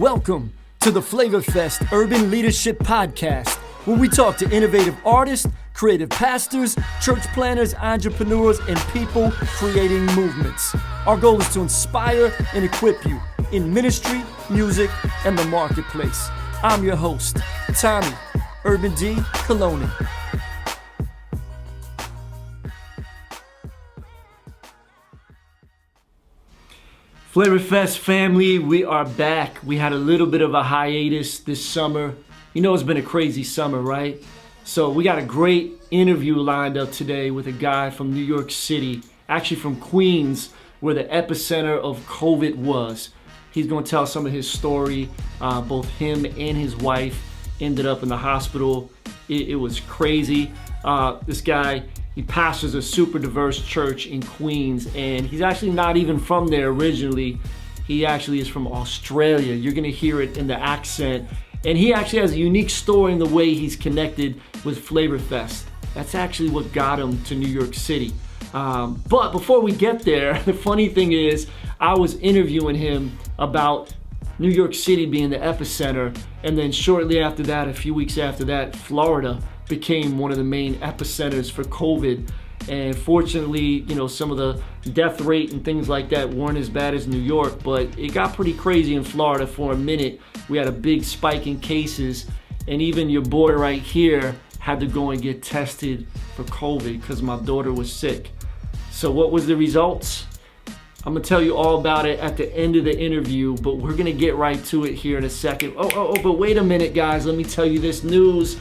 Welcome to the Flavor Fest Urban Leadership Podcast, where we talk to innovative artists, creative pastors, church planners, entrepreneurs, and people creating movements. Our goal is to inspire and equip you in ministry, music, and the marketplace. I'm your host, Tommy Urban D. Kyllonen. Flavor Fest family, we are back. We had a little bit of a hiatus this summer. You know it's been a crazy summer, right? So we got a great interview lined up today with a guy from New York City, actually from Queens, where the epicenter of COVID was. He's going to tell some of his story. Both him and his wife ended up in the hospital. It was crazy. This guy, he pastors a super diverse church in Queens, and he's actually not even from there originally. He actually is from Australia. You're going to hear it in the accent. And he actually has a unique story in the way he's connected with Flavor Fest. That's actually what got him to New York City. But before we get there, the funny thing is, I was interviewing him about New York City being the epicenter, and then shortly after that, a few weeks after that, Florida became one of the main epicenters for COVID. And fortunately, you know, some of the death rate and things like that weren't as bad as New York, but it got pretty crazy in Florida for a minute. We had a big spike in cases, and even your boy right here had to go and get tested for COVID because my daughter was sick. So what was the results? I'm gonna tell you all about it at the end of the interview, but we're gonna get right to it here in a second. But wait a minute, guys. Let me tell you this news,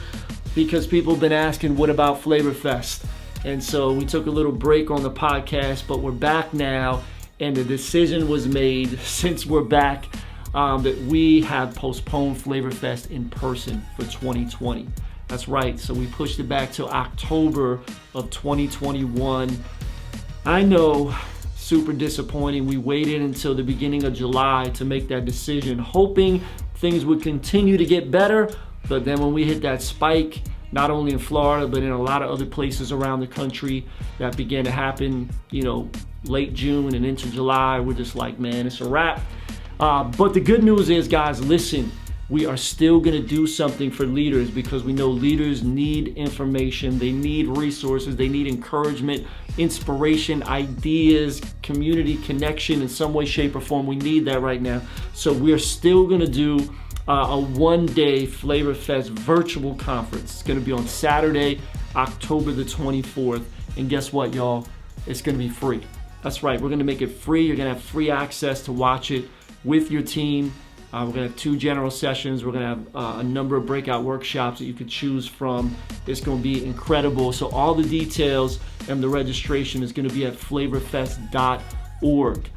because people have been asking, what about Flavor Fest? And so we took a little break on the podcast, but we're back now, and the decision was made since we're back that we have postponed Flavor Fest in person for 2020. That's right, so we pushed it back to October of 2021. I know, super disappointing. We waited until the beginning of July to make that decision, hoping things would continue to get better. But then when we hit that spike, not only in Florida, but in a lot of other places around the country, that began to happen, you know, late June and into July, we're just like, man, it's a wrap. But the good news is, guys, listen, we are still gonna do something for leaders, because we know leaders need information, they need resources, they need encouragement, inspiration, ideas, community connection in some way, shape, or form. We need that right now. So we're still gonna do a one-day Flavor Fest virtual conference. It's gonna be on Saturday, October the 24th. And guess what, y'all? It's gonna be free. That's right, we're gonna make it free. You're gonna have free access to watch it with your team. We're gonna have 2 general sessions. We're gonna have a number of breakout workshops that you could choose from. It's gonna be incredible. So all the details and the registration is gonna be at flavorfest.org.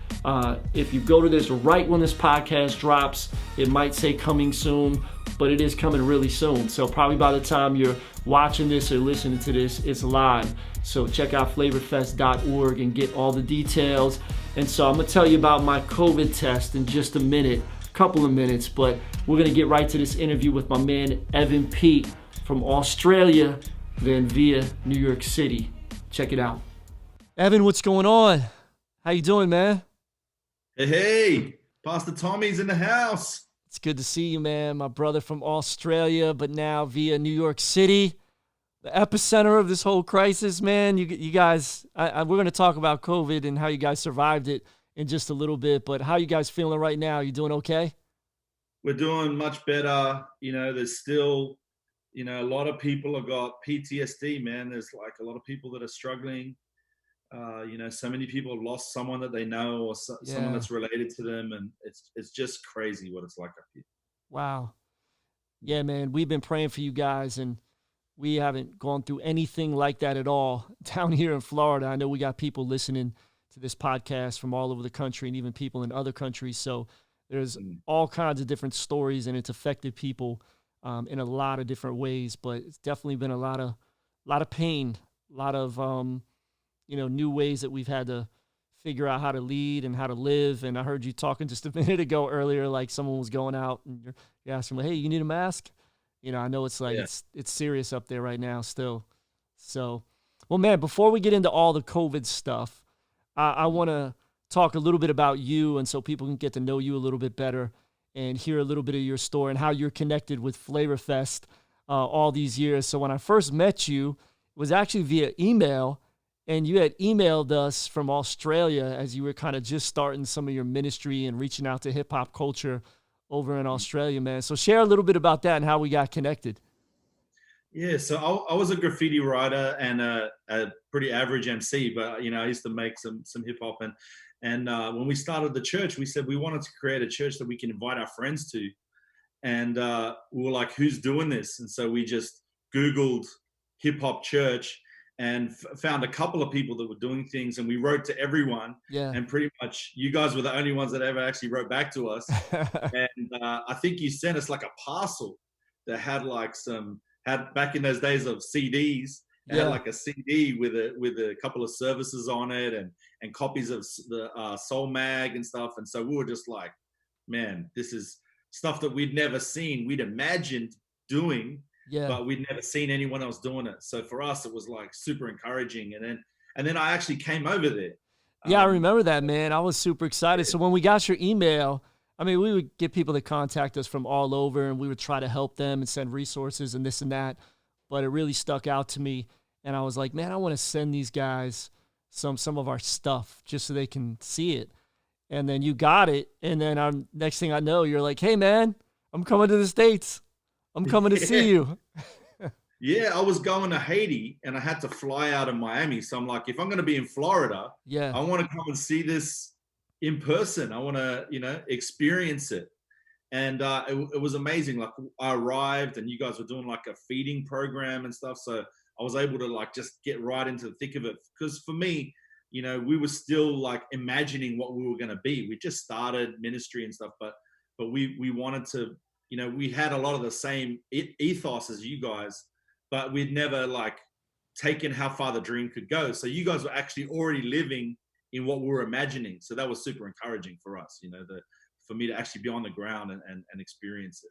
If you go to this right when this podcast drops, it might say coming soon, but it is coming really soon. So probably by the time you're watching this or listening to this, it's live. So check out flavorfest.org and get all the details. And so I'm gonna tell you about my COVID test in just a minute, couple of minutes, but we're gonna get right to this interview with my man, Peet from Australia, then via New York City. Check it out. Evan, what's going on? How you doing, man? Hey, Pastor Tommy's in the house. It's good to see you, man. My brother from Australia, but now via New York City, the epicenter of this whole crisis, man. You guys, we're going to talk about COVID and how you guys survived it in just a little bit, but how you guys feeling right now? You doing okay? We're doing much better. You know, there's still, you know, a lot of people have got PTSD, man. There's like a lot of people that are struggling. You know, so many people have lost someone that they know, or someone that's related to them, and it's just crazy what it's like up here. Wow. Yeah, man, we've been praying for you guys, and we haven't gone through anything like that at all down here in Florida. I know we got people listening to this podcast from all over the country, and even people in other countries. So there's all kinds of different stories, and it's affected people in a lot of different ways. But it's definitely been a lot of pain, a lot of you know, new ways that we've had to figure out how to lead and how to live. And I heard you talking just a minute ago earlier, like someone was going out and you're asking them, hey, you need a mask? You know, I know it's like, it's serious up there right now still. So, well, man, before we get into all the COVID stuff, I want to talk a little bit about you, and so people can get to know you a little bit better. and hear a little bit of your story and how you're connected with Flavor Fest all these years. So when I first met you, it was actually via email, and you had emailed us from Australia as you were kind of just starting some of your ministry and reaching out to hip hop culture over in Australia, man. So share a little bit about that and how we got connected. Yeah, so I was a graffiti writer and a pretty average MC, but I used to make some hip hop and when we started the church, we said we wanted to create a church that we can invite our friends to, and we were like, who's doing this? And so we just Googled hip hop church and found a couple of people that were doing things, and we wrote to everyone, Yeah. and pretty much you guys were the only ones that ever actually wrote back to us, and I think you sent us like a parcel that had like had back in those days of CDs. It had Yeah. like a CD with a couple of services on it and copies of the Soul Mag and stuff. And so we were just like, man, this is stuff that we'd never seen. We'd imagined doing, Yeah. but we'd never seen anyone else doing it. So for us, it was like super encouraging. And then I actually came over there. Yeah, I Um, remember that, man. I was super excited. So when we got your email, I mean, we would get people to contact us from all over, and we would try to help them and send resources and this and that. But it really stuck out to me, and I was like, man, I want to send these guys some of our stuff just so they can see it. And then you got it, and then next thing I know, you're like, hey, man, I'm coming to the States. I'm coming to see you. Yeah, I was going to Haiti and I had to fly out of Miami. So I'm like, if I'm going to be in Florida, Yeah, I want to come and see this in person. I want to, experience it. And it was amazing. Like I arrived and you guys were doing like a feeding program and stuff. So I was able to like just get right into the thick of it. Because for me, we were still like imagining what we were going to be. We just started ministry and stuff, but we wanted to, we had a lot of the same ethos as you guys, but we'd never like taken how far the dream could go. So you guys were actually already living in what we were imagining. So that was super encouraging for us, for me to actually be on the ground and experience it.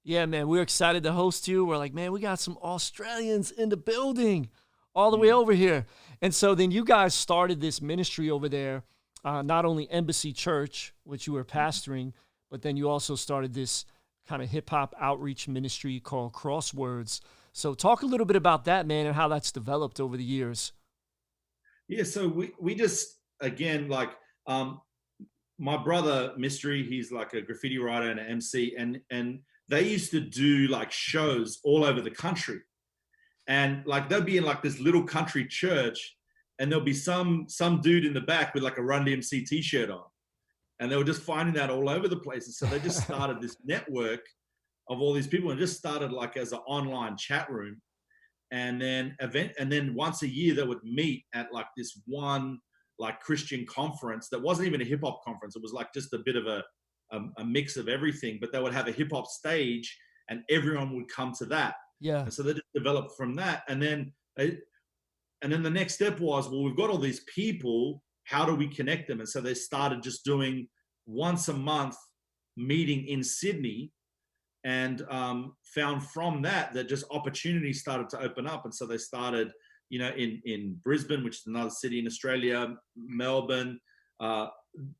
yeah, man. We're excited to host you. We're like, man, we got some Australians in the building all the way Mm. over here. And so then you guys started this ministry over there, not only Embassy Church, which you were pastoring, but then you also started this kind of hip hop outreach ministry called Crosswords. So talk a little bit about that, man, and how that's developed over the years. Yeah, so we just again like my brother Mystery, he's like a graffiti writer and an MC, and they used to do like shows all over the country, and like they'll be in like this little country church, and there'll be some dude in the back with like a Run DMC t-shirt on, and they were just finding that all over the place, and so they just started this network of all these people, and just started like as an online chat room, and then once a year they would meet at like this one like Christian conference that wasn't even a hip hop conference. It was like just a bit of a mix of everything, but they would have a hip hop stage and everyone would come to that. Yeah. And so they just developed from that. And then the next step was, well, we've got all these people, how do we connect them? And so they started just doing once a month meeting in Sydney, and found from that just opportunities started to open up. And so they started, in Brisbane, which is another city in Australia, Melbourne,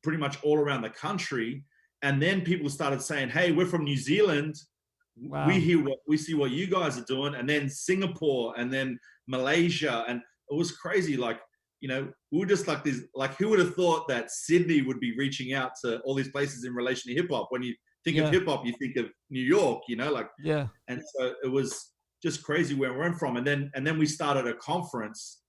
pretty much all around the country. And then people started saying, hey, we're from New Zealand. Wow. We see what you guys are doing. And then Singapore, and then Malaysia. And it was crazy. Like, we were just like these, like, who would have thought that Sydney would be reaching out to all these places in relation to hip hop? When you think of Yeah. hip hop, you think of New York, like, Yeah. and so it was just crazy where we went from. And then we started a conference.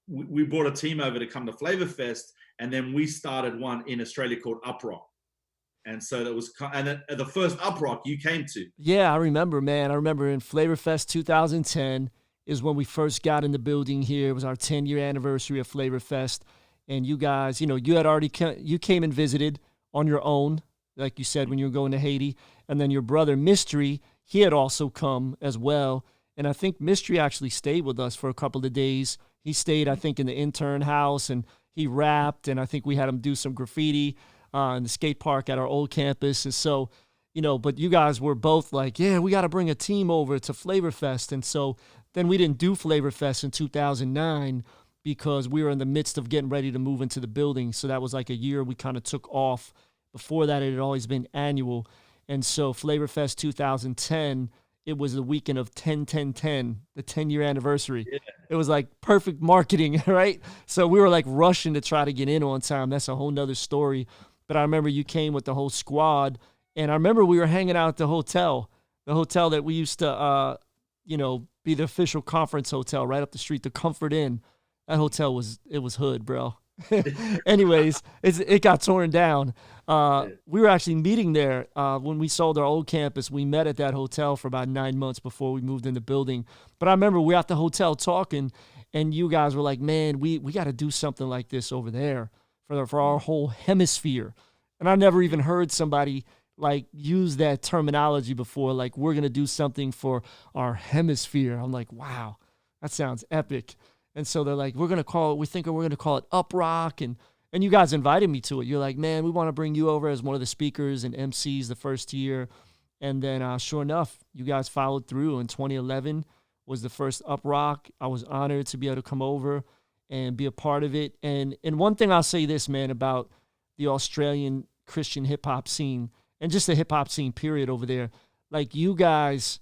We brought a team over to come to Flavor Fest, and then we started one in Australia called Uprock. And so that was, and then the first Uprock you came to. Yeah, I remember, man. I remember in Flavor Fest 2010 is when we first got in the building here. It was our 10-year anniversary of Flavor Fest. And you guys, you had already you came and visited on your own, like you said, when you were going to Haiti. And then your brother Mystery, he had also come as well. And I think Mystery actually stayed with us for a couple of days. He stayed, I think, in the intern house, and he rapped. And I think we had him do some graffiti in the skate park at our old campus. And so, but you guys were both like, yeah, we got to bring a team over to Flavor Fest. And so then we didn't do Flavor Fest in 2009 because we were in the midst of getting ready to move into the building. So that was like a year we kind of took off. Before that, it had always been annual. And so Flavor Fest 2010, it was the weekend of 10-10-10, the 10-year anniversary. Yeah. It was like perfect marketing, right? So we were like rushing to try to get in on time. That's a whole nother story. But I remember you came with the whole squad, and I remember we were hanging out at the hotel that we used to, be the official conference hotel right up the street, the Comfort Inn. That hotel was hood, bro. Anyways, it got torn down. Yeah. We were actually meeting there when we sold our old campus. We met at that hotel for about 9 months before we moved in the building. But I remember we were at the hotel talking, and you guys were like, "Man, we got to do something like this over there for our whole hemisphere." And I never even heard somebody like use that terminology before. Like, we're gonna do something for our hemisphere. I'm like, wow, that sounds epic. And so they're like, we think we're gonna call it Up Rock, and you guys invited me to it. You're like, man, we want to bring you over as one of the speakers and MCs the first year. And then sure enough, you guys followed through. In 2011 was the first Up Rock. I was honored to be able to come over and be a part of it. And one thing I'll say this, man, about the Australian Christian hip hop scene and just the hip hop scene period over there, like you guys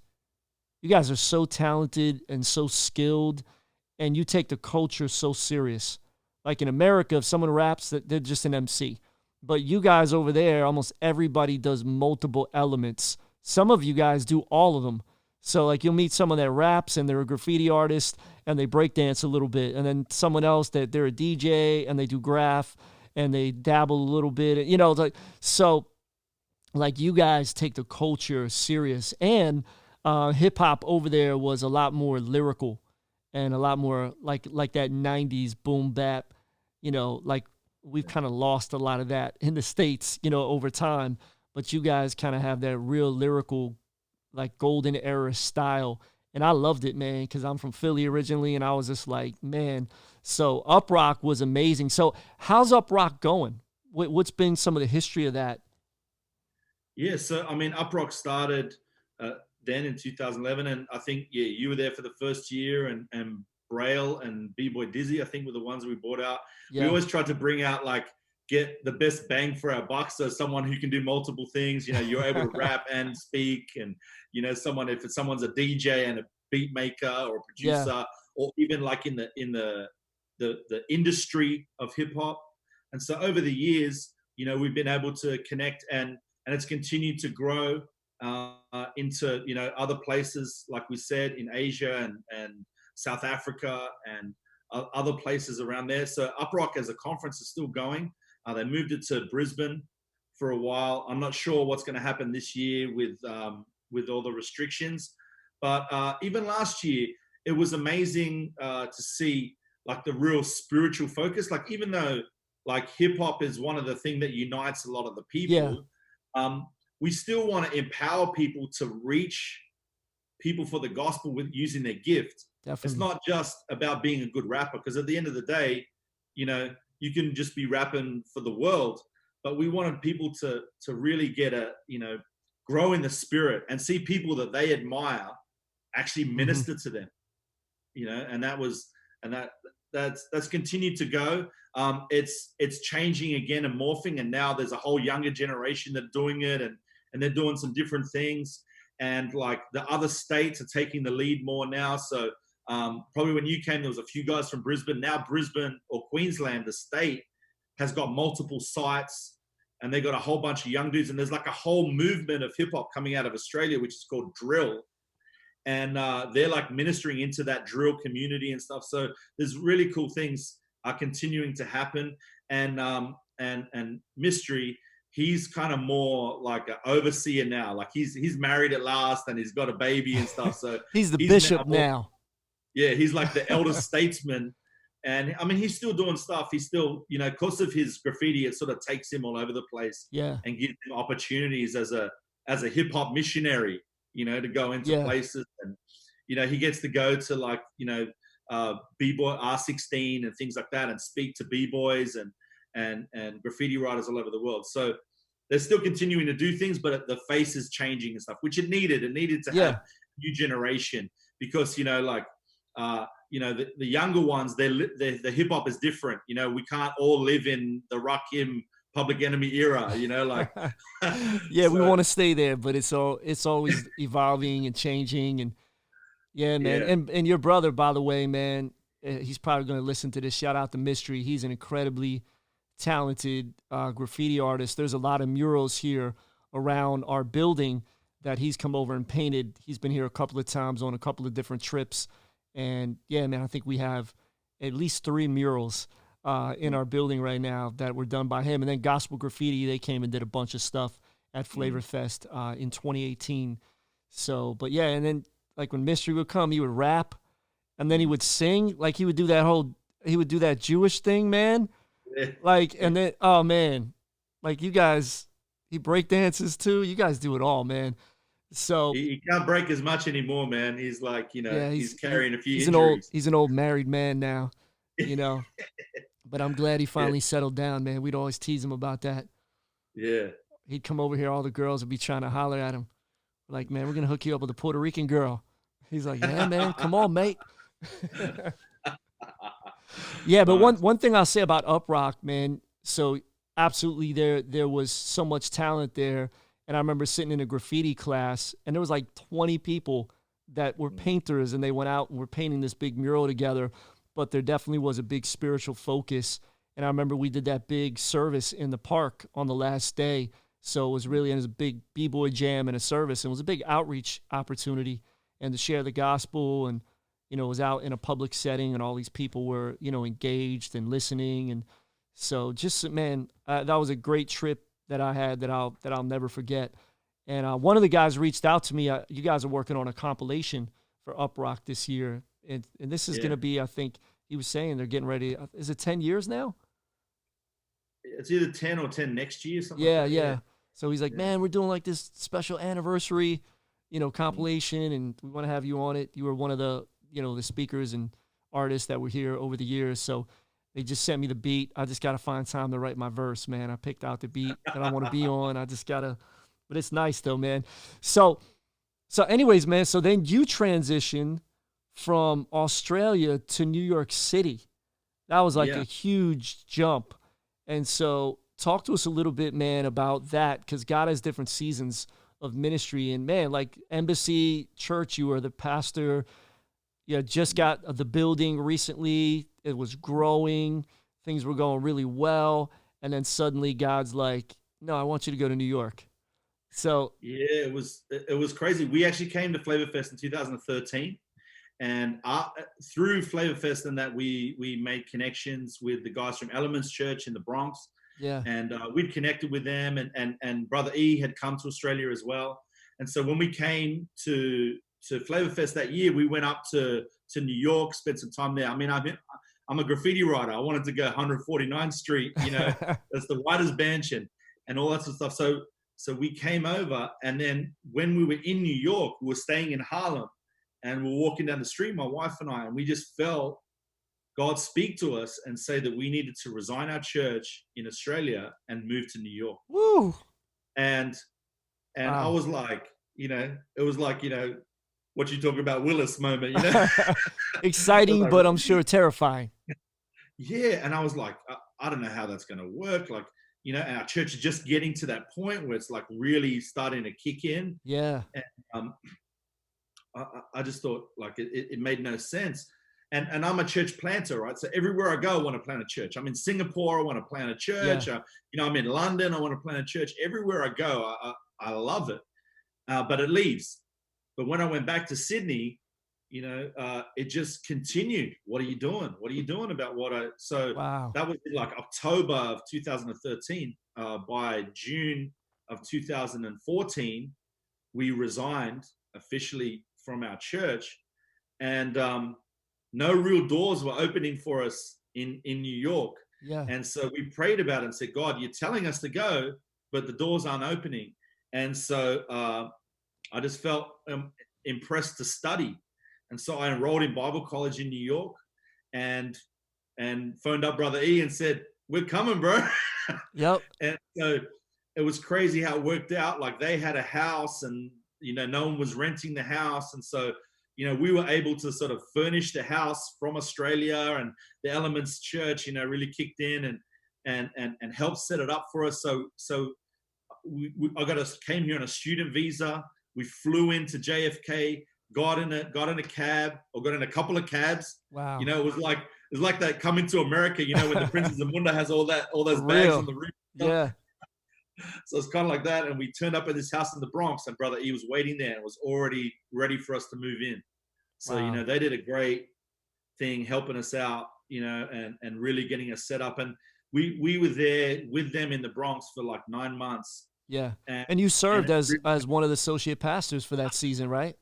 are so talented and so skilled, and you take the culture so serious. Like in America, if someone raps, that they're just an MC. But you guys over there, almost everybody does multiple elements. Some of you guys do all of them. So like you'll meet someone that raps and they're a graffiti artist and they break dance a little bit, and then someone else that they're a DJ and they do graph and they dabble a little bit. Like so. Like you guys take the culture serious, and hip hop over there was a lot more lyrical and a lot more like that 90s boom bap, like we've kind of lost a lot of that in the States, over time. But you guys kind of have that real lyrical, like golden era style. And I loved it, man, because I'm from Philly originally, and I was just like, man. So Up Rock was amazing. So how's Up Rock going? What's been some of the history of that? Yeah, so I mean, Uprock started then in 2011, and I think you were there for the first year, and Braille and B-Boy Dizzy, I think, were the ones we bought out. We Yeah. always tried to bring out like get the best bang for our buck, so someone who can do multiple things. You're able to rap and speak, and someone if someone's a DJ and a beat maker or a Yeah. producer, or even like in the industry of hip hop. And so over the years, we've been able to connect, and it's continued to grow into other places, like we said, in Asia and South Africa and other places around there. So Uprock as a conference is still going. They moved it to Brisbane for a while. I'm not sure what's going to happen this year with all the restrictions, but even last year it was amazing to see like the real spiritual focus. Like even though like hip hop is one of the things that unites a lot of the Yeah. people. We still want to empower people to reach people for the gospel with using their gift. It's Definitely. not just about being a good rapper, because at the end of the day, you can just be rapping for the world. But we wanted people to really get grow in the spirit and see people that they admire actually Hmm. minister to them. And that's continued to go. It's changing again and morphing, and now there's a whole younger generation that are doing it, and they're doing some different things. And like the other states are taking the lead more now. So probably when you came, there was a few guys from Brisbane. Now Brisbane or Queensland, the state, has got multiple sites, and they got a whole bunch of young dudes. And there's like a whole movement of hip hop coming out of Australia, which is called drill, and they're like ministering into that drill community and stuff. So there's really cool things are continuing to happen. And Mystery, he's kind of more like an overseer now. Like he's married at last, and he's got a baby and stuff. So He's the he's now bishop more, now. yeah, he's like the elder statesman. And I mean, he's still doing stuff. He's still, because of his graffiti, it sort of takes him all over the place Yeah. and gives him opportunities as a hip hop missionary, to go into Yeah. places. And he gets to go to like b-boy R16 and things like that, and speak to b-boys and graffiti writers all over the world. So they're still continuing to do things, but the face is changing and stuff, which it needed. It needed to have Yeah. new generation, because the younger ones, the hip hop is different. We can't all live in the Rakim Public Enemy era, like Yeah, we so want to stay there, but it's always evolving and changing. And yeah, man. yeah. And your brother, by the way, man, he's probably going to listen to this. Shout out to Mystery. He's an incredibly talented graffiti artist. There's a lot of murals here around our building that he's come over and painted. He's been here a couple of times on a couple of different trips. And yeah, man, I think we have at least 3 murals in our building right now that were done by him. And then Gospel Graffiti, they came and did a bunch of stuff at Flavor Fest in 2018. So, but yeah, and then like when Mystery would come, he would rap and then he would sing. Like he would do that Jewish thing, man. Like, and then, oh man, like you guys, he break dances too. You guys do it all, man. So he can't break as much anymore, man. He's like, yeah, he's carrying a few he's injuries. an old married man now, you know. But I'm glad he Yeah, finally settled down, man. We'd always tease him about that. yeah. He'd come over here, all the girls would be trying to holler at him, like, "Man, we're gonna hook you up with a Puerto Rican girl." He's like, "Yeah, man, come on, mate." Yeah, but Nice. one thing I'll say about Uprock, man. So absolutely, there was so much talent there, and I remember sitting in a graffiti class, and there was like 20 people that were painters, and they went out and were painting this big mural together. But there definitely was a big spiritual focus, and I remember we did that big service in the park on the last day. So it was really, and it was a big b-boy jam and a service, and it was a big outreach opportunity, and to share the gospel, and it was out in a public setting, and all these people were, engaged and listening. And so just, man, that was a great trip that I had that I'll never forget. And one of the guys reached out to me. You guys are working on a compilation for Uprock this year, and this is Yeah. going to be, I think he was saying they're getting ready. Is it 10 years now? It's either 10 or 10 next year, something like Yeah, that. Yeah. yeah. So he's like, Yeah. man, we're doing like this special anniversary, compilation, and we want to have you on it. You were one of the speakers and artists that were here over the years. So they just sent me the beat. I just got to find time to write my verse, man. I picked out the beat that I want to be on. I just got to, but it's nice though, man. So anyways, man, so then you transition from Australia to New York City. That was like Yeah. a huge jump. And so talk to us a little bit, man, about that, because God has different seasons of ministry. And man, like Embassy Church, you were the pastor. You just got the building recently. It was growing. Things were going really well. And then suddenly God's like, no, I want you to go to New York. So Yeah, it was crazy. We actually came to Flavor Fest in 2013, and through Flavor Fest and that we made connections with the guys from Elements Church in the Bronx, yeah, and we'd connected with them, and Brother E had come to Australia as well. And so when we came to Flavor Fest that year, we went up to New York, spent some time there. I mean, I'm a graffiti writer. I wanted to go 149th Street, that's the writer's bench and all that sort of stuff. So we came over, and then when we were in New York, we were staying in Harlem, and we were walking down the street, my wife and I, and we just felt God speak to us and say that we needed to resign our church in Australia and move to New York. woo, And I wow. was like, it was like, what you talk about Willis moment. I was Exciting, like, but I'm sure terrifying. yeah. And I was like, I don't know how that's going to work. Like, and our church is just getting to that point where it's like really starting to kick in. Yeah, And I just thought like it made no sense. And I'm a church planter, right? So everywhere I go, I want to plant a church. I'm in Singapore, I want to plant a yeah, church. I'm in London, I want to plant a church. Everywhere I go, I love it. But it leaves. But when I went back to Sydney, it just continued. What are you doing? What are you doing about what I? So wow. that was in like October of 2013. By June of 2014, we resigned officially from our church, and no real doors were opening for us in New York. Yeah, And so we prayed about it and said, God, you're telling us to go, but the doors aren't opening. And so I just felt impressed to study. And so I enrolled in Bible college in New York, and phoned up Brother E and said, we're coming, bro. yep, And so it was crazy how it worked out. Like they had a house, and no one was renting the house. And so we were able to sort of furnish the house from Australia, and the Elements Church really kicked in, and helped set it up for us. So came here on a student visa. We flew into JFK, got in a cab, or got in a couple of cabs. Wow. It was like that coming to America, when the Princess Zamunda has all those For bags real. on the roof. Yeah. So it's kind of like that. And we turned up at this house in the Bronx, and Brother E was waiting there and was already ready for us to move in. So, Wow. they did a great thing helping us out, and really getting us set up. And we were there with them in the Bronx for like 9 months. Yeah. And, And you and served it as one of the associate pastors for that season, right?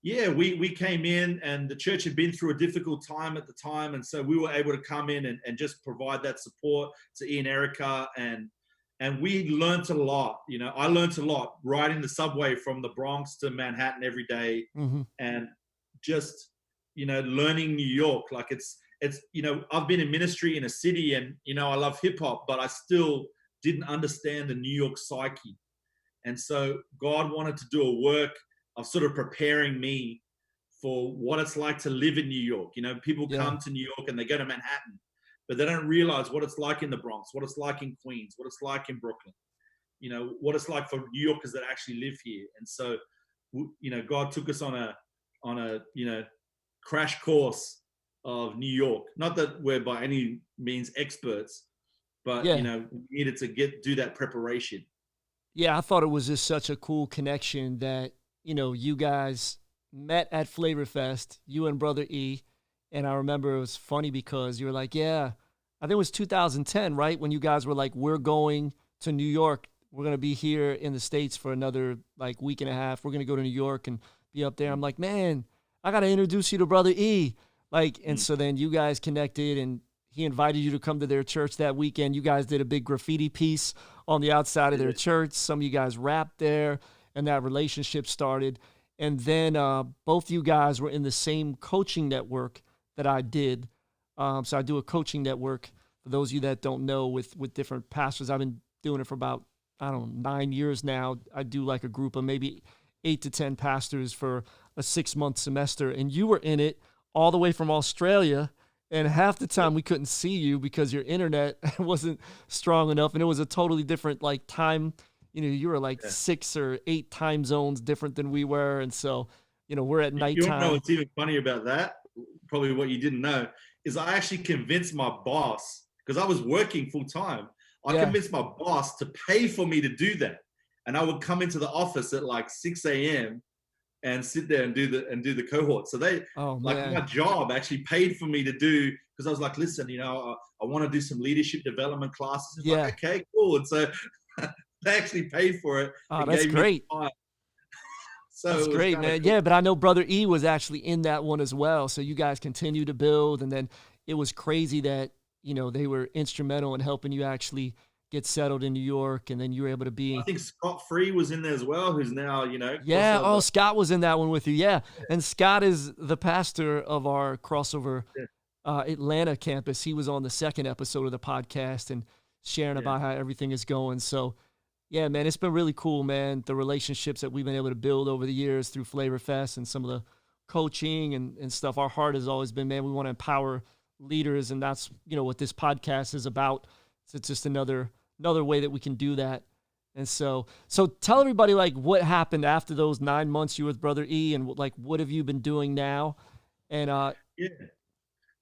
yeah, we came in, and the church had been through a difficult time at the time. And so we were able to come in and just provide that support to Ian, Erica, and we learned a lot. I learned a lot riding the subway from the Bronx to Manhattan every day, Mm-hmm. and just, learning New York. Like it's, I've been in ministry in a city, and, I love hip hop, but I still didn't understand the New York psyche. And so God wanted to do a work of sort of preparing me for what it's like to live in New York. People Yeah. come to New York and they go to Manhattan, but they don't realize what it's like in the Bronx, what it's like in Queens, what it's like in Brooklyn, what it's like for New Yorkers that actually live here. And so, God took us on a crash course of New York. Not that we're by any means experts, but, Yeah. we needed to do that preparation. Yeah, I thought it was just such a cool connection that, you guys met at Flavor Fest, you and Brother E. And I remember it was funny because you were like, yeah, I think it was 2010, right? When you guys were like, we're going to New York. We're going to be here in the States for another like week and a half. We're going to go to New York and be up there. I'm like, man, I got to introduce you to Brother E. And so then you guys connected, and he invited you to come to their church that weekend. You guys did a big graffiti piece on the outside of their church. Some of you guys rapped there, and that relationship started. And then both you guys were in the same coaching network that I did. So I do a coaching network, for those of you that don't know, with different pastors. I've been doing it for about, 9 years now. I do like a group of maybe 8 to 10 pastors for a 6-month semester. And you were in it all the way from Australia. And half the time we couldn't see you because your internet wasn't strong enough. And it was a totally different like time. You were like 6 or 8 time zones different than we were. And so, we're at nighttime. You don't know what's even funny about that? Probably what you didn't know is I actually convinced my boss, because I was working full time. I convinced my boss to pay for me to do that. And I would come into the office at like 6 a.m. and sit there and do the cohort. So my job actually paid for me to do, because I was like, listen, I want to do some leadership development classes. It's like, okay, cool. And so they actually paid for it. Oh, that's great. So that's great, man. Cool. Yeah, but I know Brother E was actually in that one as well. So you guys continue to build, and then it was crazy that, they were instrumental in helping you actually get settled in New York, and then you were able to be. I think Scott Free was in there as well, who's now, Yeah. Oh, Scott was in that one with you. Yeah. And Scott is the pastor of our crossover Atlanta campus. He was on the 2nd episode of the podcast and sharing about how everything is going. So, yeah, man, it's been really cool, man. The relationships that we've been able to build over the years through Flavor Fest and some of the coaching and stuff. Our heart has always been, man, we want to empower leaders, and that's what this podcast is about. It's just another way that we can do that. And so tell everybody like what happened after those 9 months you were with Brother E, and like what have you been doing now? And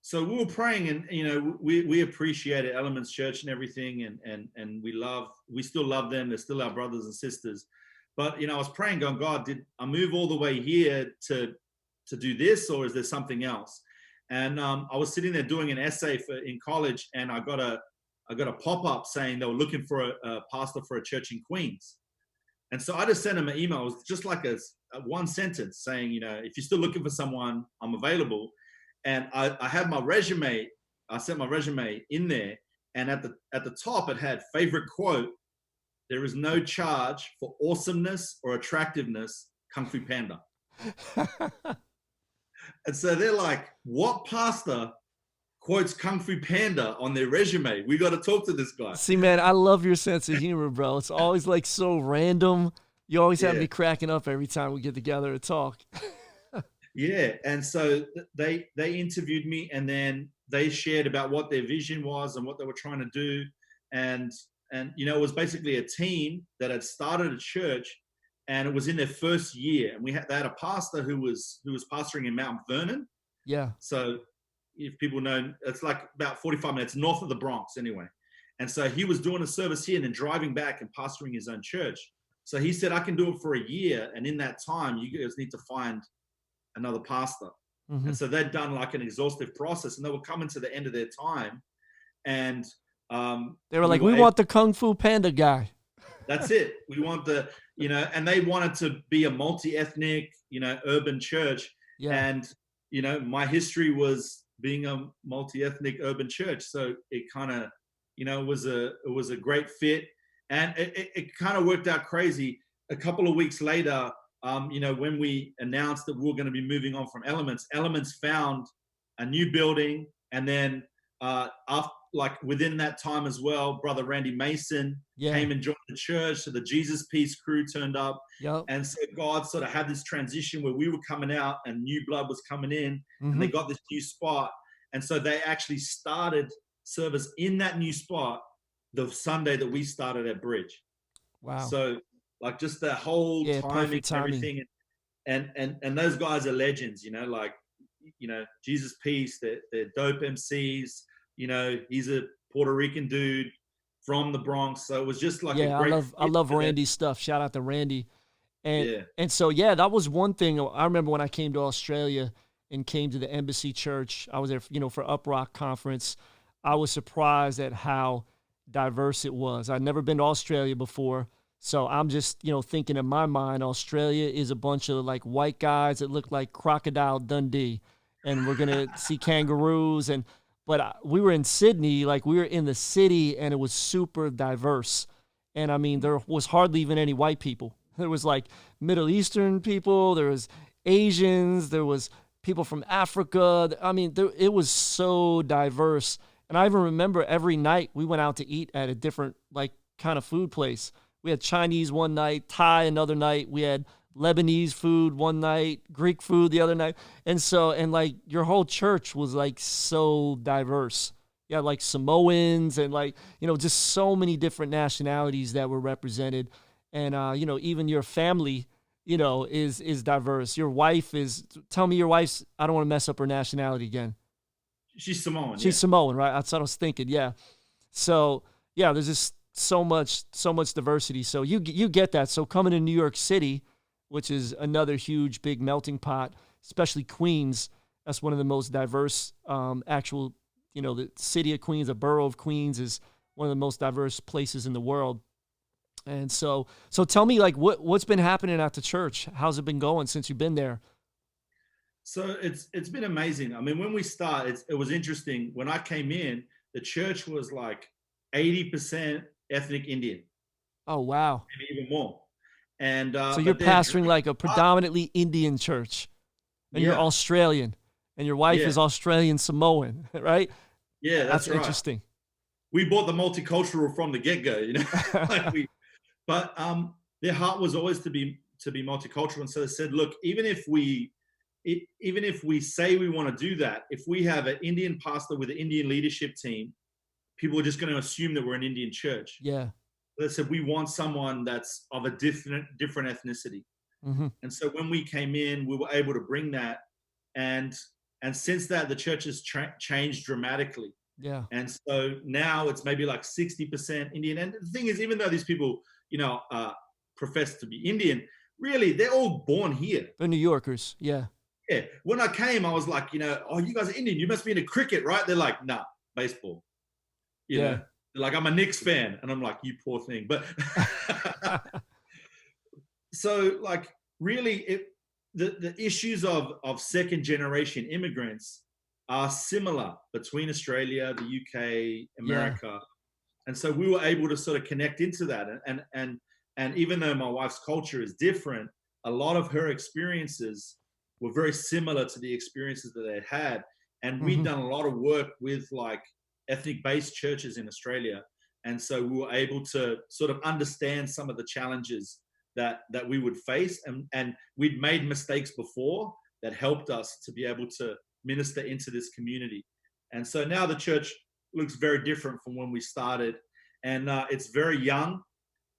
so we were praying, and we appreciated Elements Church and everything, and we still love them. They're still our brothers and sisters. But I was praying, going, God, did I move all the way here to do this, or is there something else? And I was sitting there doing an essay in college, and I got a pop-up saying they were looking for a pastor for a church in Queens. And so I just sent them an email. It was just like a one sentence saying, if you're still looking for someone, I'm available. And I had my resume. I sent my resume in there, and at the top it had favorite quote: "There is no charge for awesomeness or attractiveness, Kung Fu Panda." And so they're like, "What pastor quotes Kung Fu Panda on their resume? We got to talk to this guy." See, man, I love your sense of humor, bro. It's always like so random. You always have me cracking up every time we get together to talk. Yeah, and so they interviewed me, and then they shared about what their vision was and what they were trying to do. and it was basically a team that had started a church, and it was in their first year, and they had a pastor who was pastoring in Mount Vernon. Yeah. So if people know, it's like about 45 minutes north of the Bronx anyway. And so he was doing a service here and then driving back and pastoring his own church. So he said, I can do it for a year, and in that time you guys need to find another pastor. Hmm. And so they'd done like an exhaustive process, and they were coming to the end of their time, and They were we like, were we able, want the Kung Fu Panda guy. that's it. We want and they wanted to be a multi-ethnic, urban church. Yeah. And, my history was being a multi-ethnic urban church. So it kind of, it was a great fit. And it kind of worked out crazy. A couple of weeks later, when we announced that we were going to be moving on from Elements found a new building. And then after, like within that time as well, Brother Randy Mason Yeah. came and joined the church. So the Jesus Peace crew turned up. Yep. And so God sort of had this transition where we were coming out and new blood was coming in, and they got this new spot. And so they actually started service in that new spot the Sunday that we started at Bridge. Wow. So like just the whole timing and everything. And those guys are legends, like, Jesus Peace, they're dope MCs. He's a Puerto Rican dude from the Bronx. So it was just like a great I fit love for them. Randy's stuff. Shout out to Randy. And Yeah. and so yeah, that was one thing. I remember when I came to Australia and came to the Embassy Church. I was there, for Up Rock conference. I was surprised at how diverse it was. I'd never been to Australia before. So I'm just, thinking in my mind, Australia is a bunch of like white guys that look like Crocodile Dundee, and we're gonna see kangaroos. But we were in Sydney, like we were in the city, and it was super diverse. And I mean, there was hardly even any white people. There was like Middle Eastern people, there was Asians, there was people from Africa. I mean, it was so diverse. And I even remember every night we went out to eat at a different like kind of food place. We had Chinese one night, Thai another night. We had Lebanese food one night, Greek food the other night. And like your whole church was like so diverse. Yeah, like Samoans and like, just so many different nationalities that were represented. And even your family, is diverse. Your wife is, tell me your wife's, I don't want to mess up her nationality again. She's Samoan. She's Samoan, right? That's what I was thinking. Yeah. So yeah, there's just so much diversity. So you get that. So coming to New York City, which is another huge, big melting pot, especially Queens, that's one of the most diverse, the city of Queens, the borough of Queens is one of the most diverse places in the world. And so tell me, like, what's been happening at the church? How's it been going since you've been there? So it's been amazing. I mean, when we started, it was interesting. When I came in, the church was like 80% ethnic Indian, Oh, wow. maybe even more. And So you're pastoring like a predominantly Indian church, and you're yeah, Australian, and your wife yeah, is Australian Samoan, right? yeah, That's that's right. interesting. We bought the multicultural from the get-go, like but their heart was always to be multicultural. And so they said, look, even if we say we want to do that, if we have an Indian pastor with an Indian leadership team, people are just going to assume that we're an Indian church. Yeah. They said we want someone that's of a different ethnicity. Hmm. And so when we came in, we were able to bring that, and since that, the church has changed dramatically. Yeah. And so now it's maybe like 60% Indian. And the thing is, even though these people, profess to be Indian, really they're all born here. They're New Yorkers. Yeah. Yeah. When I came, I was like, oh, you guys are Indian. You must be into cricket, right? They're like, nah, baseball. Yeah. They're like, I'm a Knicks fan, and I'm like, you poor thing. But so like really, the issues of second generation immigrants are similar between Australia, the UK, America. Yeah. And so we were able to sort of connect into that. And even though my wife's culture is different, a lot of her experiences were very similar to the experiences that they had. And we'd done a lot of work with like ethnic-based churches in Australia. And so we were able to sort of understand some of the challenges that we would face. And we'd made mistakes before that helped us to be able to minister into this community. And so now the church looks very different from when we started. and it's very young.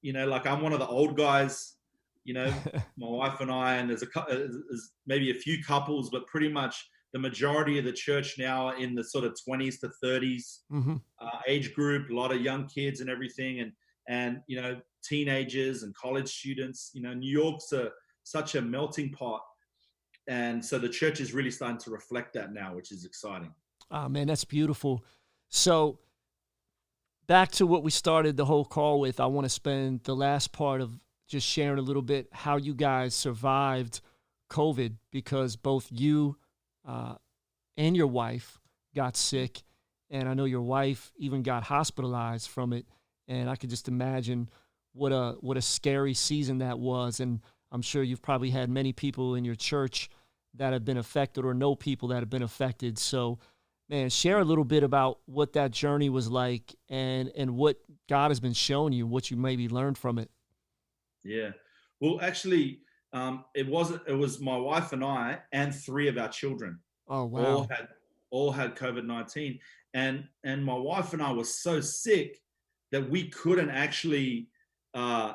Like I'm one of the old guys. My wife and I, and there's maybe a few couples, but pretty much the majority of the church now are in the sort of 20s to 30s Mm-hmm. age group. A lot of young kids and everything, and teenagers and college students. New York's such a melting pot, and so the church is really starting to reflect that now, which is exciting. Oh man, that's beautiful. So back to what we started the whole call with, I want to spend the last part of just sharing a little bit how you guys survived COVID, because both you and your wife got sick, and I know your wife even got hospitalized from it. And I could just imagine what a scary season that was. And I'm sure you've probably had many people in your church that have been affected or know people that have been affected. So, man, share a little bit about what that journey was like, and what God has been showing you, what you maybe learned from it. Yeah. Well, actually, it was my wife and I and three of our children Oh, all wow. had COVID-19, and my wife and I were so sick that we couldn't actually uh,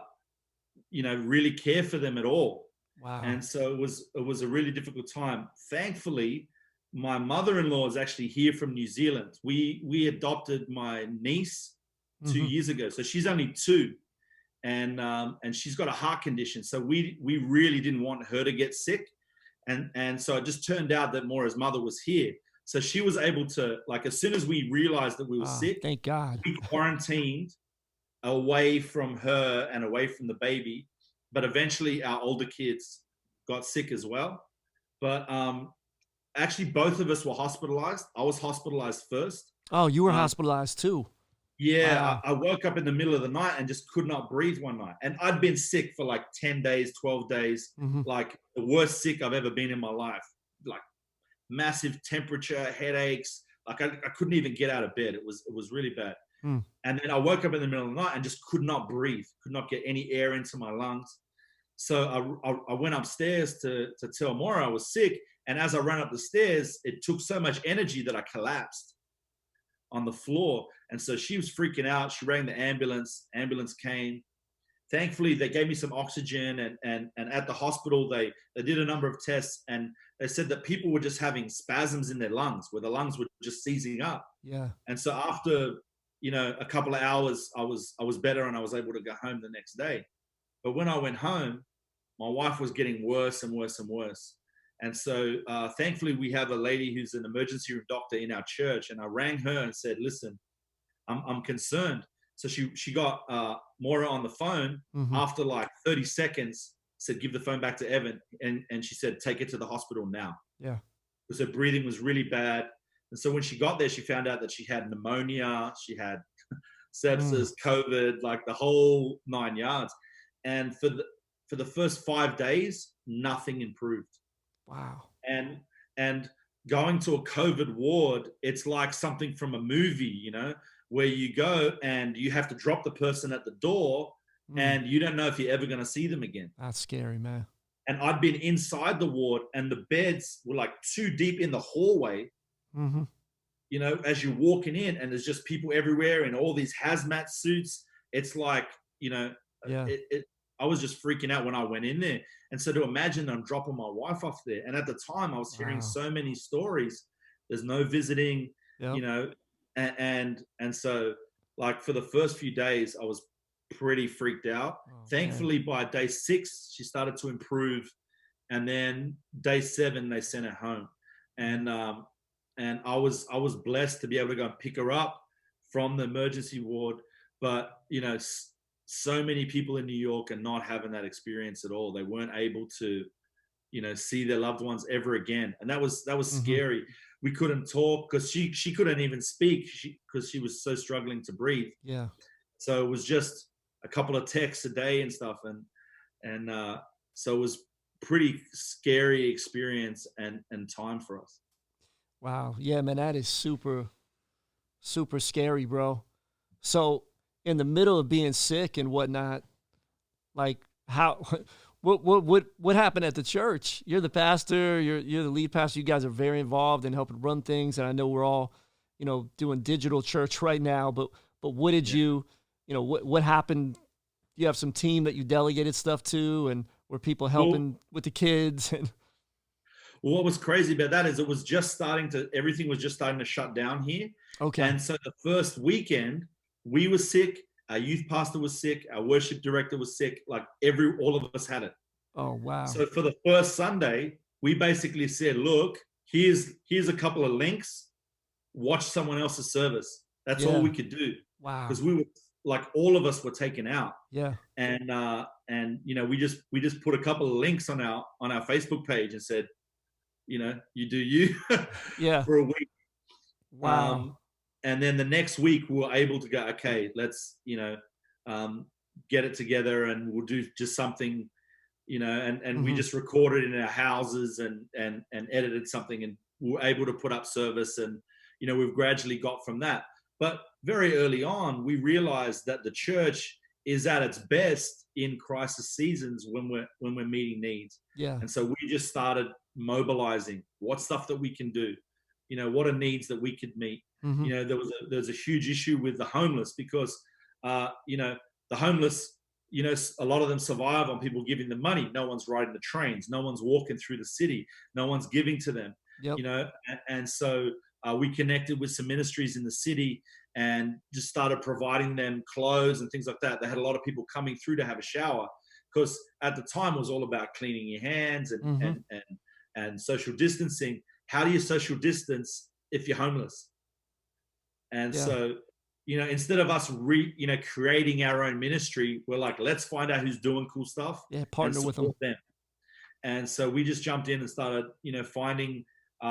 really care for them at all. Wow. And so it was a really difficult time. Thankfully, my mother-in-law is actually here from New Zealand. We adopted my niece two Mm-hmm. years ago, so she's only two, and she's got a heart condition. So we really didn't want her to get sick, and so it just turned out that Maura's mother was here, so she was able to, like, as soon as we realized that we were sick, Thank God. we quarantined away from her and away from the baby. But eventually our older kids got sick as well. But actually both of us were hospitalized. I was hospitalized first. Oh, you were um, hospitalized too. yeah, Wow. I woke up in the middle of the night and just could not breathe one night, and I'd been sick for like 10 days, 12 days, Mm-hmm. like the worst sick I've ever been in my life. Like massive temperature, headaches, like I couldn't even get out of bed. It was really bad. Mm. And then I woke up in the middle of the night and just could not breathe, could not get any air into my lungs. So I went upstairs to tell Maura I was sick. And as I ran up the stairs, it took so much energy that I collapsed on the floor. And so she was freaking out. She rang the ambulance. Ambulance came. Thankfully, they gave me some oxygen, and at the hospital, they did a number of tests, and they said that people were just having spasms in their lungs, where the lungs were just seizing up. Yeah. And so after a couple of hours, I was better, and I was able to go home the next day. But when I went home, my wife was getting worse and worse and worse. And so thankfully, we have a lady who's an emergency room doctor in our church, and I rang her and said, "Listen, I'm concerned." So she got Maura on the phone. Mm-hmm. After like 30 seconds, said, "Give the phone back to Evan," and she said, "Take it to the hospital now," Yeah. because her breathing was really bad. And so when she got there, she found out that she had pneumonia, she had Mm. sepsis, COVID, like the whole 9 yards. And for the first 5 days, nothing improved. Wow. And going to a COVID ward, it's like something from a movie, where you go and you have to drop the person at the door, Mm. and you don't know if you're ever going to see them again. That's scary, man. And I'd been inside the ward, and the beds were like too deep in the hallway, Mm-hmm. as you're walking in, and there's just people everywhere in all these hazmat suits. It's like, Yeah. I was just freaking out when I went in there. And so to imagine I'm dropping my wife off there. And at the time I was hearing Wow. so many stories. There's no visiting, Yep. you know, and so, like, for the first few days I was pretty freaked out. Oh man. Thankfully by day 6 she started to improve, and then day 7 they sent her home. Mhm. And I was blessed to be able to go and pick her up from the emergency ward. But so many people in New York are not having that experience at all. They weren't able to see their loved ones ever again, and that was Mhm. scary. We couldn't talk because she couldn't even speak, because she was so struggling to breathe. Yeah. So it was just a couple of texts a day and stuff, and so it was pretty scary experience and time for us. Wow. Yeah, man, that is super, super scary, bro. So, in the middle of being sick and whatnot, like how, what happened at the church? You're the pastor. You're the lead pastor. You guys are very involved in helping run things, and I know we're all, doing digital church right now. But what did Yeah. you what happened? You have some team that you delegated stuff to, and were people Well, helping with the kids? And what was crazy about that is everything was just starting to shut down here. okay. And so the first weekend, we were sick, our youth pastor was sick, our worship director was sick, like all of us had it. Oh wow. So for the first Sunday, we basically said, look, here's a couple of links, watch someone else's service. That's all Yeah. we could do. Wow. Because we were like all of us were taken out. Yeah. And we just put a couple of links on our Facebook page and said, you do you Yeah. for a week. Wow. And then the next week we were able to go, okay, let's get it together and we'll do just something, and we just recorded in our houses and edited something, and we were able to put up service, and we've gradually got from that. But very early on, we realized that the church is at its best in crisis seasons when we're meeting needs. Yeah. And so we just started mobilizing what stuff that we can do, what are needs that we could meet. There's a huge issue with the homeless because the homeless, a lot of them survive on people giving them money. No one's riding the trains, no one's walking through the city, no one's giving to them. Yep. And so we connected with some ministries in the city and just started providing them clothes and things like that. They had a lot of people coming through to have a shower because at the time it was all about cleaning your hands and social distancing. How do you social distance if you're homeless? And so, instead of us creating our own ministry, we're like, let's find out who's doing cool stuff. Yeah, partner with them. And so we just jumped in and started, finding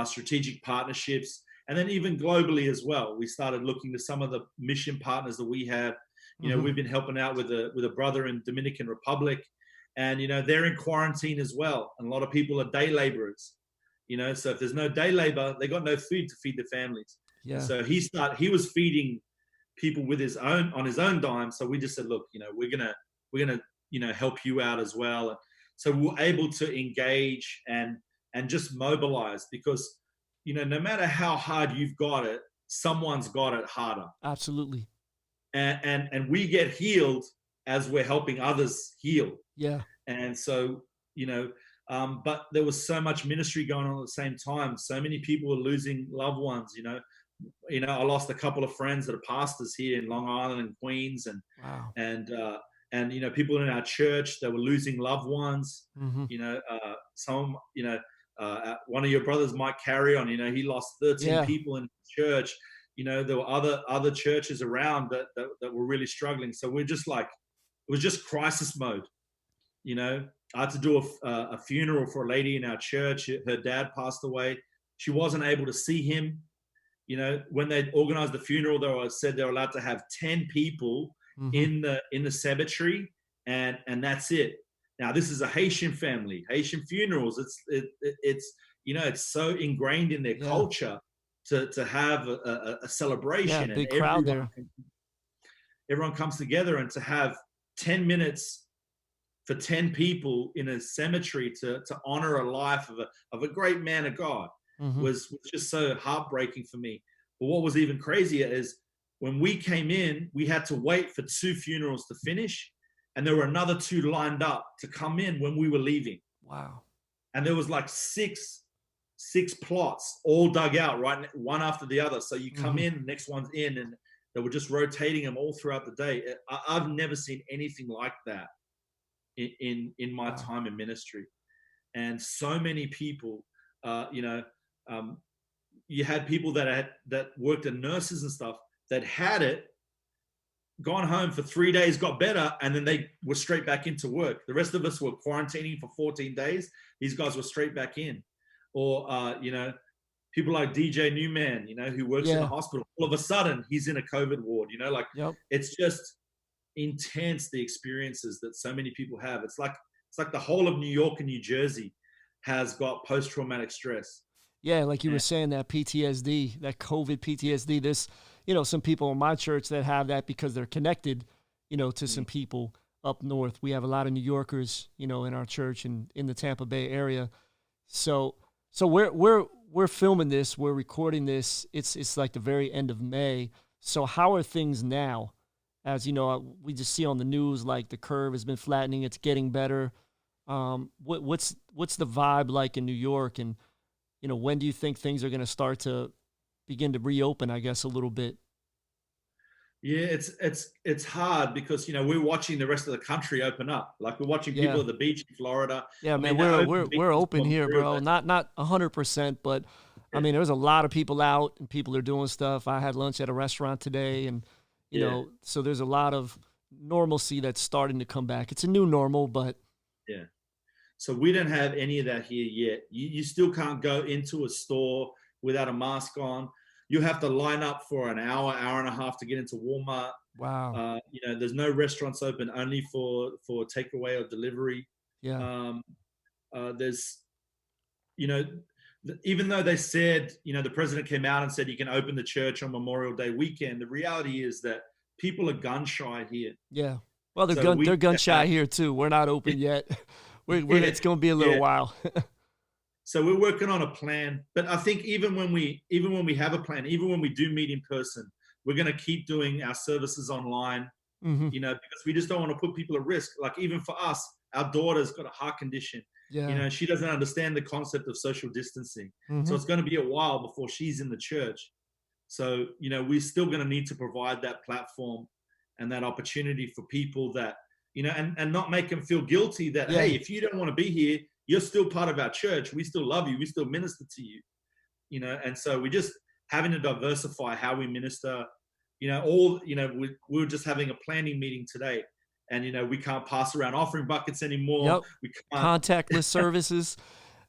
strategic partnerships. And then even globally as well, we started looking to some of the mission partners that we have. We've been helping out with a brother in Dominican Republic, and they're in quarantine as well. And a lot of people are day laborers. So if there's no day labor, they got no food to feed their families. Yeah. So he was feeding people on his own dime. So we just said, look, we're gonna help you out as well. And so we're able to engage and just mobilize because no matter how hard you've got it, someone's got it harder. Absolutely. And we get healed as we're helping others heal. Yeah. And so but there was so much ministry going on at the same time. So many people were losing loved ones. I lost a couple of friends that are pastors here in Long Island and Queens, and wow. and people in our church that were losing loved ones. One of your brothers, Mike Carrion, he lost 13 people in church. There were other churches around that were really struggling. So we're just like, it was just crisis mode. I had to do a funeral for a lady in our church. Her dad passed away. She wasn't able to see him. When they organized the funeral, they said they were allowed to have 10 people in the cemetery, and that's it. Now this is a Haitian family. Haitian funerals, it's so ingrained in their culture to have a celebration. Yeah, big crowd there. Everyone comes together, and to have 10 minutes for 10 people in a cemetery to honor a life of a great man of God was just so heartbreaking for me. But what was even crazier is when we came in, we had to wait for 2 funerals to finish, and there were another 2 lined up to come in when we were leaving. Wow. And there was like six plots all dug out, right, one after the other. So you come in, the next one's in, and they were just rotating them all throughout the day. I've never seen anything like that in my time in ministry. And so many people, you had people that worked as nurses and stuff that had it, gone home for 3 days, got better, and then they were straight back into work. The rest of us were quarantining for 14 days. These guys were straight back in. Or, people like DJ Newman, who works in the hospital. All of a sudden, he's in a COVID ward, It's just intense, the experiences that so many people have. It's like the whole of New York and New Jersey has got post-traumatic stress. Yeah, like you were saying, that PTSD, that COVID PTSD. There's, some people in my church that have that because they're connected, to some people up north. We have a lot of New Yorkers, in our church and in the Tampa Bay area. So we're filming this, we're recording this. It's like the very end of May. So how are things now as you know, we just see on the news like the curve has been flattening, it's getting better. What's the vibe like in New York, and when do you think things are going to start to begin to reopen? I guess a little bit. Yeah, it's hard because we're watching the rest of the country open up. Like we're watching people Yeah, at the beach in Florida. yeah, I man, mean, they we're open we're we're beaches open for here, Memorial bro. Day. Not 100%, but I Yeah, mean, there's a lot of people out and people are doing stuff. I had lunch at a restaurant today, and yeah, so there's a lot of normalcy that's starting to come back. It's a new normal, but yeah. So we don't have any of that here yet. You still can't go into a store without a mask on. You have to line up for an hour and a half to get into Walmart. wow, There's no restaurants open, only for takeaway or delivery. yeah, Um, there's, you know, even though they said, the president came out and said you can open the church on Memorial Day weekend, the reality is that people are gun shy here. yeah. Well, So we they're gun need to shy have, here too. We're not open yet. We're yeah, it's going to be a little yeah. while. So we're working on a plan. But I think even when we have a plan, even when we do meet in person, we're going to keep doing our services online, Hmm. because we just don't want to put people at risk. Like even for us, our daughter's got a heart condition. Yeah. She doesn't understand the concept of social distancing. So Hmm. it's going to be a while before she's in the church. So, we're still going to need to provide that platform and that opportunity for people that, and not make them feel guilty that, Yeah. hey, if you don't want to be here, you're still part of our church. We still love you. We still minister to you, and so we just having to diversify how we minister, we were just having a planning meeting today, and, we can't pass around offering buckets anymore. Yep. We can't. Contactless services.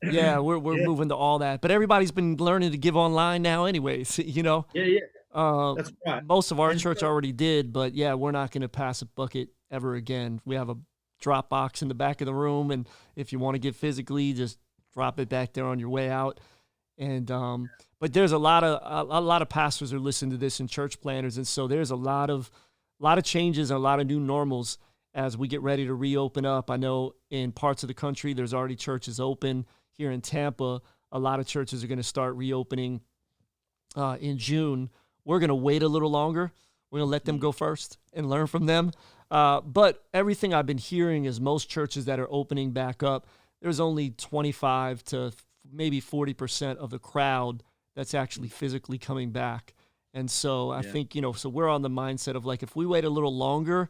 Yeah, we're Yeah. moving to all that. But everybody's been learning to give online now anyways, Yeah. Yeah. Uh, That's right. most of our And church so, already did, but yeah, we're not going to pass a bucket ever again. We have a drop box in the back of the room, and if you want to give physically, just drop it back there on your way out. And but there's a lot of pastors are listening to this and church planners, and so there's a lot of changes and a lot of new normals as we get ready to reopen up. I know in parts of the country there's already churches open. Here in Tampa, a lot of churches are going to start reopening in June. We're going to wait a little longer. We're going to let them go first and learn from them. But everything I've been hearing is most churches that are opening back up, there's only 25 to maybe 40% of the crowd that's actually physically coming back. And so I yeah. think, so we're on the mindset of like, if we wait a little longer,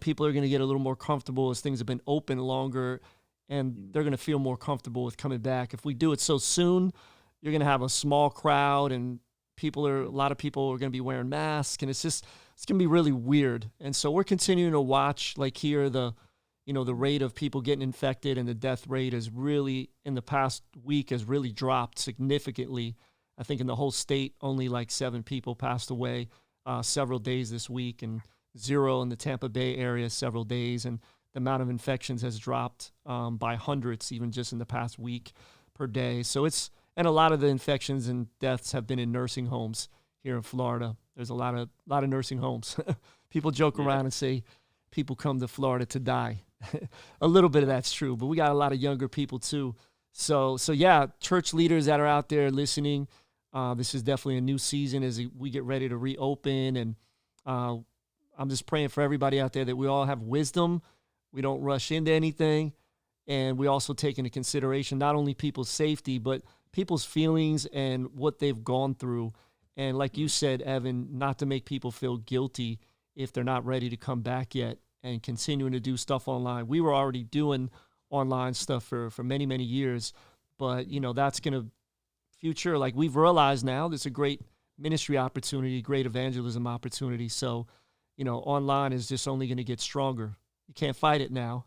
people are going to get a little more comfortable as things have been open longer, and they're going to feel more comfortable with coming back. If we do it so soon, you're going to have a small crowd, and a lot of people are going to be wearing masks, and it's going to be really weird. And so we're continuing to watch, like here, the rate of people getting infected and the death rate is really, in the past week, has really dropped significantly. I think in the whole state, only like 7 people passed away several days this week, and 0 in the Tampa Bay area several days. And the amount of infections has dropped by hundreds, even just in the past week per day. So and a lot of the infections and deaths have been in nursing homes here in Florida. There's a lot of nursing homes. People joke Yeah. around and say people come to Florida to die. A little bit of that's true, but we got a lot of younger people too. So yeah, church leaders that are out there listening, this is definitely a new season as we get ready to reopen. And I'm just praying for everybody out there that we all have wisdom. We don't rush into anything. And we also take into consideration not only people's safety, but people's feelings and what they've gone through. And like you said, Evan, not to make people feel guilty if they're not ready to come back yet, and continuing to do stuff online. We were already doing online stuff for many, many years, but that's going to future. Like we've realized now, there's a great ministry opportunity, great evangelism opportunity. So, online is just only going to get stronger. You can't fight it now.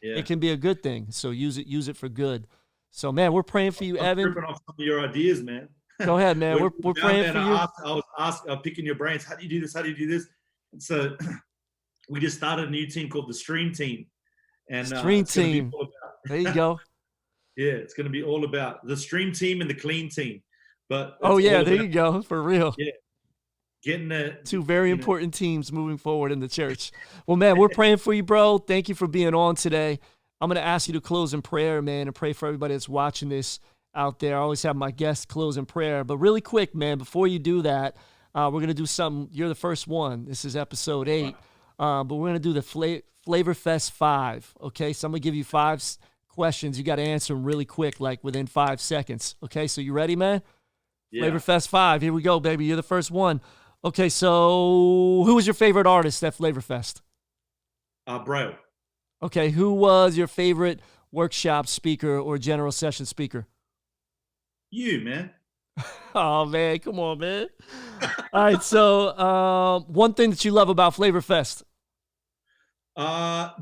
Yeah. It can be a good thing. So use it for good. So man, we're praying for you, I'm Evan. ripping off some of your ideas, man. Go ahead, man. We're Down praying there for and you. I was picking your brains. How do you do this? How do you do this? And so we just started a new team called the Stream Team, and Stream it's going to be team. all about, There you go. yeah, it's going to be all about the Stream Team and the Clean Team. But Oh it's yeah, all there about, you go. For real. yeah, getting the, 2 very you know, important teams moving forward in the church. Well, man, we're praying for you, bro. Thank you for being on today. I'm going to ask you to close in prayer, man, and pray for everybody that's watching this out there. I always have my guests close in prayer. But really quick, man, before you do that, we're going to do something. You're the first one. This is episode 8. but we're gonna do the Flavor Fest 5. Okay, so I'm gonna give you questions. You got to answer them really quick, like within 5 seconds. Okay, so you ready, man? Yeah. Flavor Fest 5. Here we go, baby. You're the first one. Okay, so who was your favorite artist at Flavor Fest? Braille. Okay, who was your favorite workshop speaker or general session speaker? You, man. Oh, man, come on, man. All right, so one thing that you love about Flavor Fest?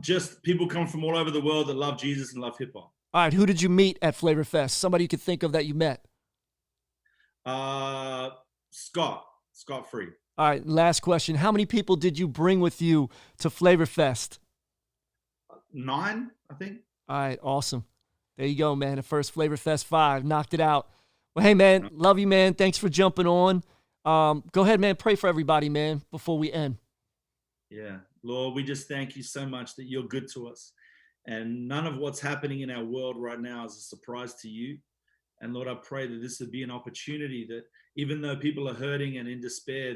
Just people come from all over the world that love Jesus and love hip hop. All right, who did you meet at Flavor Fest? Somebody you could think of that you met. Scott Free. All right, last question. How many people did you bring with you to Flavor Fest? 9, I think. All right, awesome. There you go, man. The first Flavor Fest 5. Knocked it out. Well, hey, man, love you, man. Thanks for jumping on. Go ahead, man. Pray for everybody, man, before we end. Yeah. Lord, we just thank you so much that you're good to us. And none of what's happening in our world right now is a surprise to you. And Lord, I pray that this would be an opportunity that even though people are hurting and in despair,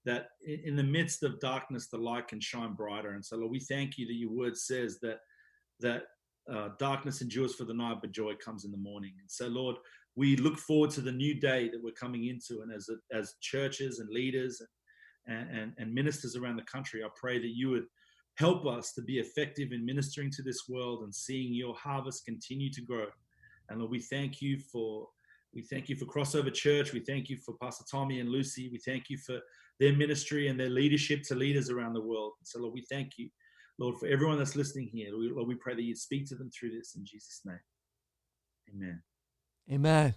that in the midst of darkness, the light can shine brighter. And so, Lord, we thank you that your word says that darkness endures for the night, but joy comes in the morning. And so, Lord, we look forward to the new day that we're coming into. And as churches and leaders and ministers around the country, I pray that you would help us to be effective in ministering to this world and seeing your harvest continue to grow. And Lord, we thank you for Crossover Church. We thank you for Pastor Tommy and Lucy. We thank you for their ministry and their leadership to leaders around the world. And so, Lord, we thank you, Lord, for everyone that's listening here. Lord, we pray that you'd speak to them through this in Jesus' name. Amen. Amen.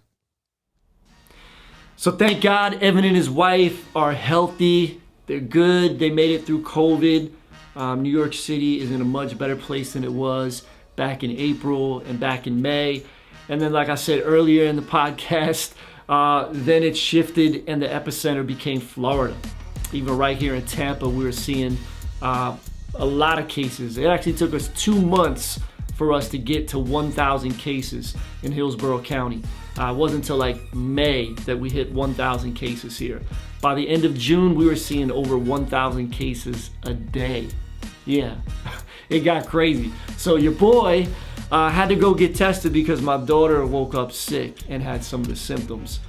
So thank God Evan and his wife are healthy. They're good. They made it through COVID. New York City is in a much better place than it was back in April and back in May. And then, like I said earlier in the podcast, then it shifted and the epicenter became Florida. Even right here in Tampa, we were seeing a lot of cases. It actually took us 2 months for us to get to 1,000 cases in Hillsborough County. It wasn't until like May that we hit 1,000 cases here. By the end of June, we were seeing over 1,000 cases a day. Yeah, it got crazy. So your boy had to go get tested because my daughter woke up sick and had some of the symptoms.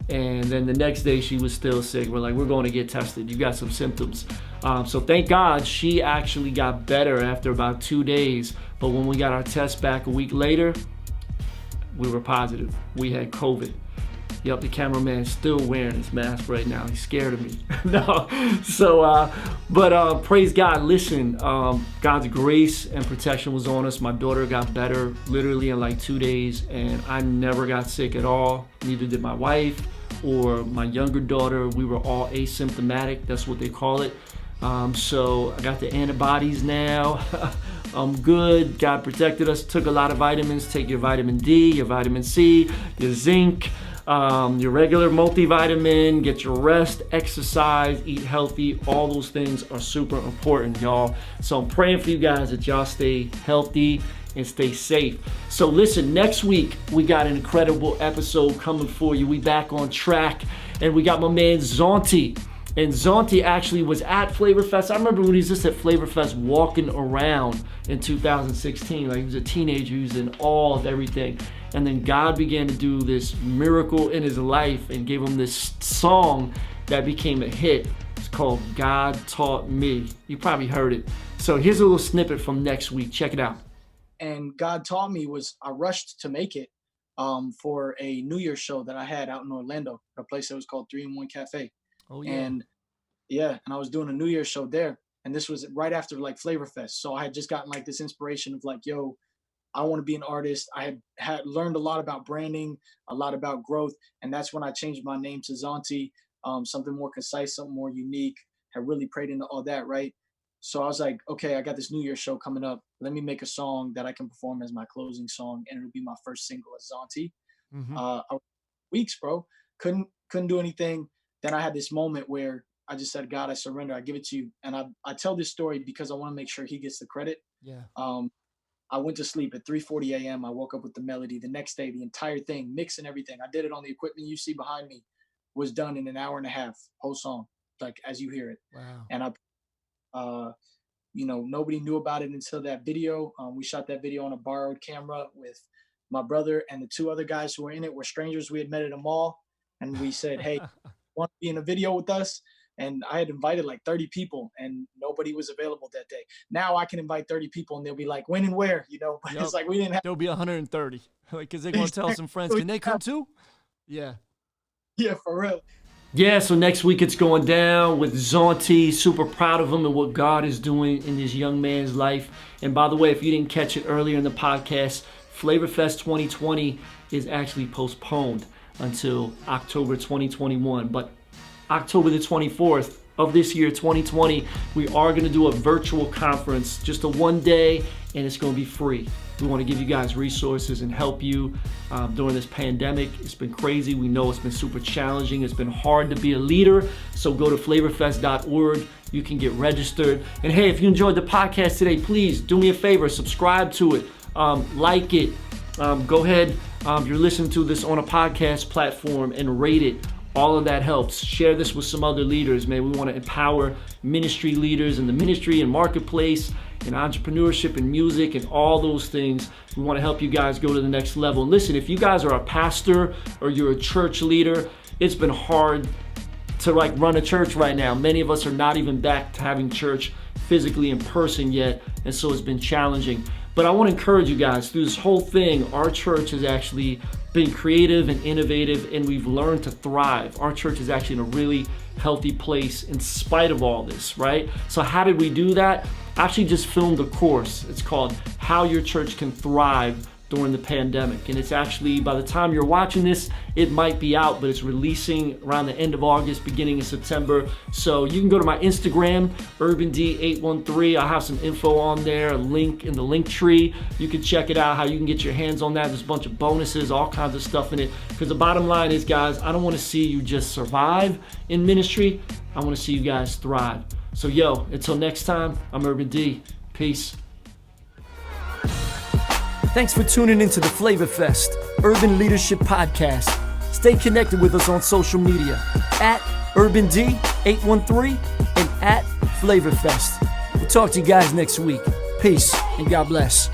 And then the next day she was still sick. We're like, we're going to get tested. You got some symptoms. So thank God she actually got better after about 2 days. But when we got our test back a week later, we were positive. We had COVID. Yep, the cameraman's still wearing his mask right now. He's scared of me. No, so, but praise God. Listen, God's grace and protection was on us. My daughter got better literally in like 2 days, and I never got sick at all. Neither did my wife or my younger daughter. We were all asymptomatic. That's what they call it. So I got the antibodies now. I'm good. God protected us. Took a lot of vitamins. Take your vitamin D, your vitamin C, your zinc, your regular multivitamin. Get your rest, exercise, eat healthy. All those things are super important, y'all. So I'm praying for you guys that y'all stay healthy and stay safe. So listen, next week we got an incredible episode coming for you. We back on track, and we got my man Zonti. And Zonti actually was at Flavor Fest. I remember when he was just at Flavor Fest walking around in 2016. Like, he was a teenager, he was in awe of everything. And then God began to do this miracle in his life and gave him this song that became a hit. It's called God Taught Me. You probably heard it. So here's a little snippet from next week. Check it out. And God Taught Me was, I rushed to make it for a New Year's show that I had out in Orlando, a place that was called 3-in-1 Cafe. Oh, yeah. And I was doing a New Year's show there, and this was right after like Flavor Fest. So I had just gotten like this inspiration of like, yo, I want to be an artist. I had learned a lot about branding, a lot about growth, and that's when I changed my name to Zonti, something more concise, something more unique. Had really prayed into all that, right? So I was like, okay, I got this New Year's show coming up. Let me make a song that I can perform as my closing song, and it'll be my first single as Zonti. Weeks, bro, couldn't do anything. Then I had this moment where I just said, God, I surrender. I give it to you. And I tell this story because I want to make sure he gets the credit. Yeah. I went to sleep at 3:40 a.m. I woke up with the melody. The next day, the entire thing, mixing everything. I did it on the equipment you see behind me, was done in an hour and a half, whole song, like as you hear it. Wow. And nobody knew about it until that video. We shot that video on a borrowed camera with my brother, and the 2 other guys who were in it were strangers we had met at a mall. And we said, hey, want to be in a video with us? And I had invited like 30 people, and nobody was available that day. Now I can invite 30 people, and they'll be like, when and where, But Yep. it's like we didn't have. There'll be 130, because they're going to tell some friends, can they come too? Yeah. Yeah, for real. Yeah, so next week it's going down with Zonti. Super proud of him and what God is doing in this young man's life. And by the way, if you didn't catch it earlier in the podcast, Flavor Fest 2020 is actually postponed until October 2021. But October the 24th of this year, 2020, we are going to do a virtual conference, just a 1 day, and it's going to be free. We want to give you guys resources and help you during this pandemic. It's been crazy. We know it's been super challenging. It's been hard to be a leader. So go to flavorfest.org. You can get registered. And hey, if you enjoyed the podcast today, please do me a favor, subscribe to it, like it. Go ahead, if you're listening to this on a podcast platform, and rate it. All of that helps. Share this with some other leaders, man. We want to empower ministry leaders in the ministry and marketplace and entrepreneurship and music and all those things. We want to help you guys go to the next level. And listen, if you guys are a pastor or you're a church leader, it's been hard to run a church right now. Many of us are not even back to having church physically in person yet, and so it's been challenging. But I want to encourage you guys, through this whole thing, our church has actually been creative and innovative, and we've learned to thrive. Our church is actually in a really healthy place in spite of all this, right? So how did we do that? I actually just filmed a course. It's called How Your Church Can Thrive During the Pandemic. And it's actually, by the time you're watching this, it might be out, but it's releasing around the end of August, beginning of September. So you can go to my Instagram, UrbanD813. I have some info on there, a link in the link tree. You can check it out, how you can get your hands on that. There's a bunch of bonuses, all kinds of stuff in it. Because the bottom line is, guys, I don't want to see you just survive in ministry. I want to see you guys thrive. So yo, until next time, I'm Urban D. Peace. Thanks for tuning into the Flavor Fest Urban Leadership Podcast. Stay connected with us on social media at UrbanD813 and at Flavor Fest. We'll talk to you guys next week. Peace and God bless.